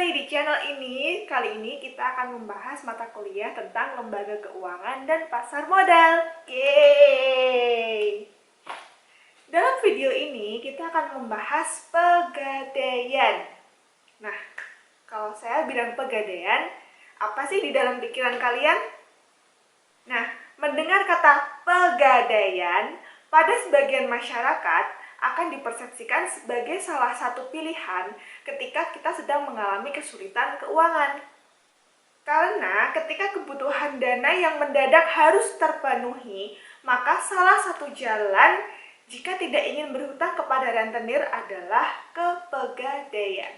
kembali di channel ini. Kali ini kita akan membahas mata kuliah tentang lembaga keuangan dan pasar modal. Yeay! Dalam video ini kita akan membahas pegadaian. Nah, kalau saya bilang pegadaian, apa sih di dalam pikiran kalian? Nah, mendengar kata pegadaian, pada sebagian masyarakat akan dipersepsikan sebagai salah satu pilihan ketika kita sedang mengalami kesulitan keuangan. Karena ketika kebutuhan dana yang mendadak harus terpenuhi, maka salah satu jalan jika tidak ingin berhutang kepada rentenir adalah ke pegadaian.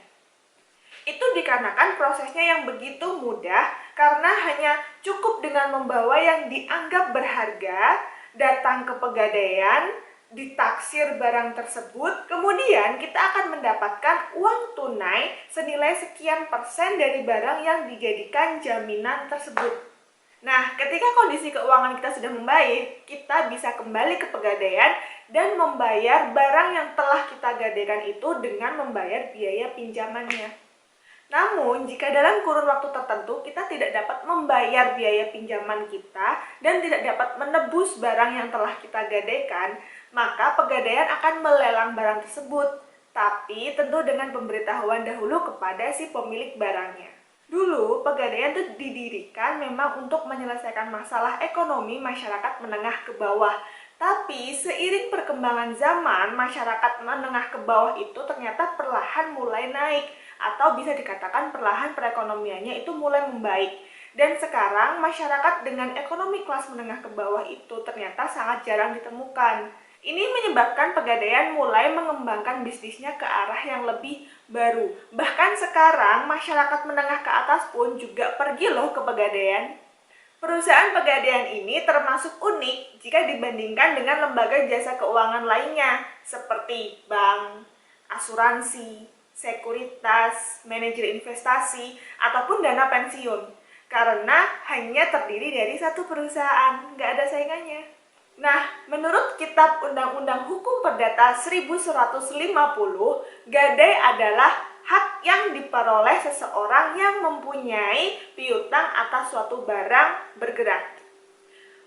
Itu dikarenakan prosesnya yang begitu mudah karena hanya cukup dengan membawa yang dianggap berharga, datang ke pegadaian, ditaksir barang tersebut, kemudian kita akan mendapatkan uang tunai senilai sekian persen dari barang yang dijadikan jaminan tersebut. Nah, ketika kondisi keuangan kita sudah membaik, kita bisa kembali ke pegadaian dan membayar barang yang telah kita gadaikan itu dengan membayar biaya pinjamannya. Namun, jika dalam kurun waktu tertentu kita tidak dapat membayar biaya pinjaman kita dan tidak dapat menebus barang yang telah kita gadaikan, maka pegadaian akan melelang barang tersebut, tapi tentu dengan pemberitahuan dahulu kepada si pemilik barangnya. Dulu, pegadaian itu didirikan memang untuk menyelesaikan masalah ekonomi masyarakat menengah ke bawah. Tapi seiring perkembangan zaman, masyarakat menengah ke bawah itu ternyata perlahan mulai naik, atau bisa dikatakan perlahan perekonomiannya itu mulai membaik. Dan sekarang masyarakat dengan ekonomi kelas menengah ke bawah itu ternyata sangat jarang ditemukan. Ini menyebabkan pegadaian mulai mengembangkan bisnisnya ke arah yang lebih baru. Bahkan sekarang masyarakat menengah ke atas pun juga pergi loh ke pegadaian. Perusahaan pegadaian ini termasuk unik jika dibandingkan dengan lembaga jasa keuangan lainnya seperti bank, asuransi, sekuritas, manajer investasi, ataupun dana pensiun. Karena hanya terdiri dari satu perusahaan, nggak ada saingannya. Nah, menurut Kitab Undang-Undang Hukum Perdata 1150, gadai adalah hak yang diperoleh seseorang yang mempunyai piutang atas suatu barang bergerak.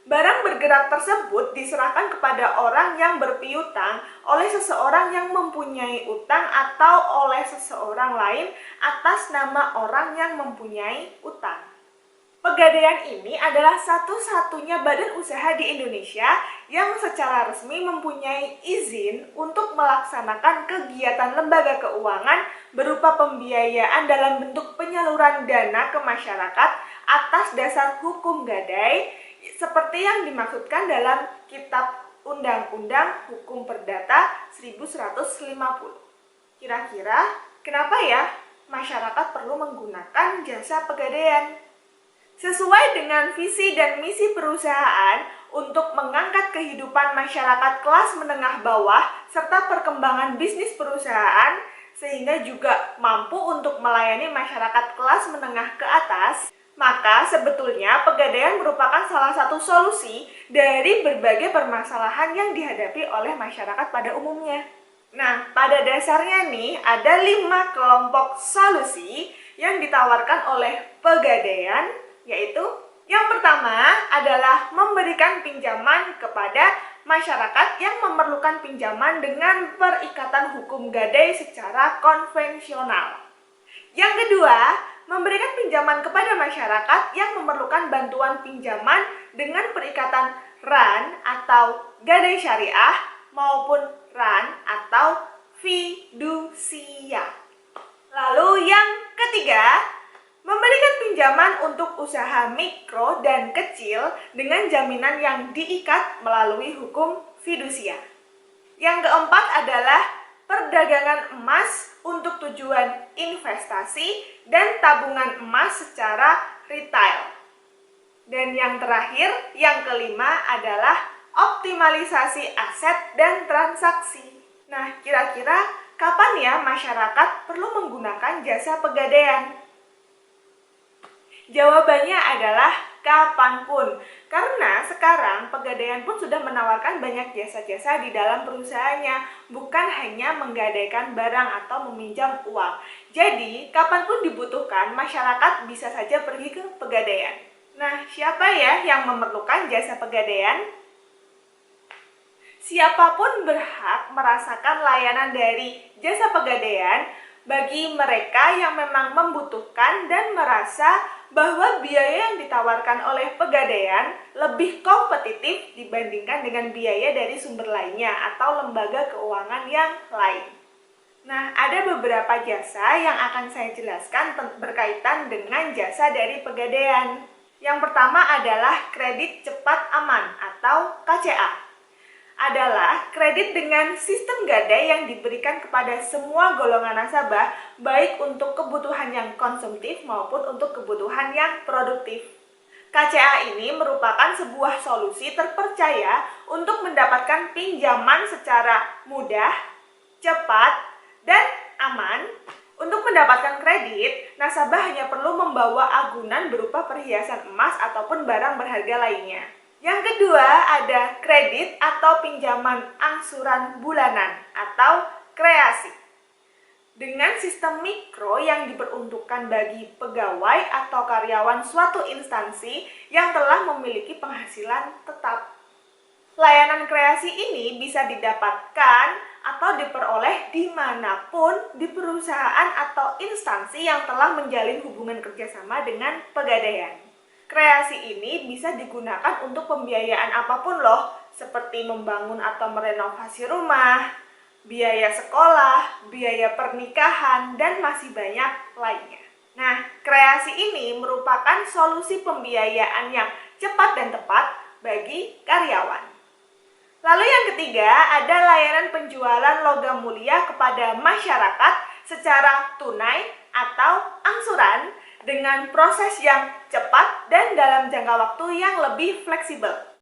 Barang bergerak tersebut diserahkan kepada orang yang berpiutang oleh seseorang yang mempunyai utang atau oleh seseorang lain atas nama orang yang mempunyai utang. Pegadaian ini adalah satu-satunya badan usaha di Indonesia yang secara resmi mempunyai izin untuk melaksanakan kegiatan lembaga keuangan berupa pembiayaan dalam bentuk penyaluran dana ke masyarakat atas dasar hukum gadai seperti yang dimaksudkan dalam Kitab Undang-Undang Hukum Perdata 1150. Kira-kira kenapa ya masyarakat perlu menggunakan jasa pegadaian? Sesuai dengan visi dan misi perusahaan untuk mengangkat kehidupan masyarakat kelas menengah bawah serta perkembangan bisnis perusahaan sehingga juga mampu untuk melayani masyarakat kelas menengah ke atas, maka sebetulnya pegadaian merupakan salah satu solusi dari berbagai permasalahan yang dihadapi oleh masyarakat pada umumnya. Nah, pada dasarnya nih ada 5 kelompok solusi yang ditawarkan oleh pegadaian, yaitu yang pertama adalah memberikan pinjaman kepada masyarakat yang memerlukan pinjaman dengan perikatan hukum gadai secara konvensional. Yang kedua, memberikan pinjaman kepada masyarakat yang memerlukan bantuan pinjaman dengan perikatan RAN atau gadai syariah maupun RAN atau fidusia. Lalu yang ketiga, memberikan pinjaman untuk usaha mikro dan kecil dengan jaminan yang diikat melalui hukum fidusia. Yang keempat adalah perdagangan emas untuk tujuan investasi dan tabungan emas secara retail. Dan yang terakhir, yang kelima adalah optimalisasi aset dan transaksi. Nah, kira-kira kapan ya masyarakat perlu menggunakan jasa pegadaian? Jawabannya adalah kapanpun. Karena sekarang Pegadaian pun sudah menawarkan banyak jasa-jasa di dalam perusahaannya, bukan hanya menggadaikan barang atau meminjam uang. Jadi, kapanpun dibutuhkan, masyarakat bisa saja pergi ke Pegadaian. Nah, siapa ya yang memerlukan jasa Pegadaian? Siapapun berhak merasakan layanan dari jasa Pegadaian bagi mereka yang memang membutuhkan dan merasa bahwa biaya yang ditawarkan oleh Pegadaian lebih kompetitif dibandingkan dengan biaya dari sumber lainnya atau lembaga keuangan yang lain. Nah, ada beberapa jasa yang akan saya jelaskan berkaitan dengan jasa dari Pegadaian. Yang pertama adalah kredit cepat aman atau KCA. Adalah kredit dengan sistem gadai yang diberikan kepada semua golongan nasabah, baik untuk kebutuhan yang konsumtif maupun untuk kebutuhan yang produktif. KCA ini merupakan sebuah solusi terpercaya untuk mendapatkan pinjaman secara mudah, cepat, dan aman. Untuk mendapatkan kredit, nasabah hanya perlu membawa agunan berupa perhiasan emas ataupun barang berharga lainnya. Yang kedua ada kredit atau pinjaman angsuran bulanan atau kreasi. Dengan sistem mikro yang diperuntukkan bagi pegawai atau karyawan suatu instansi yang telah memiliki penghasilan tetap. Layanan kreasi ini bisa didapatkan atau diperoleh dimanapun di perusahaan atau instansi yang telah menjalin hubungan kerjasama dengan Pegadaian. Kreasi ini bisa digunakan untuk pembiayaan apapun loh, seperti membangun atau merenovasi rumah, biaya sekolah, biaya pernikahan, dan masih banyak lainnya. Nah, kreasi ini merupakan solusi pembiayaan yang cepat dan tepat bagi karyawan. Lalu yang ketiga, ada layanan penjualan logam mulia kepada masyarakat secara tunai atau angsuran dengan proses yang cepat dan dalam jangka waktu yang lebih fleksibel.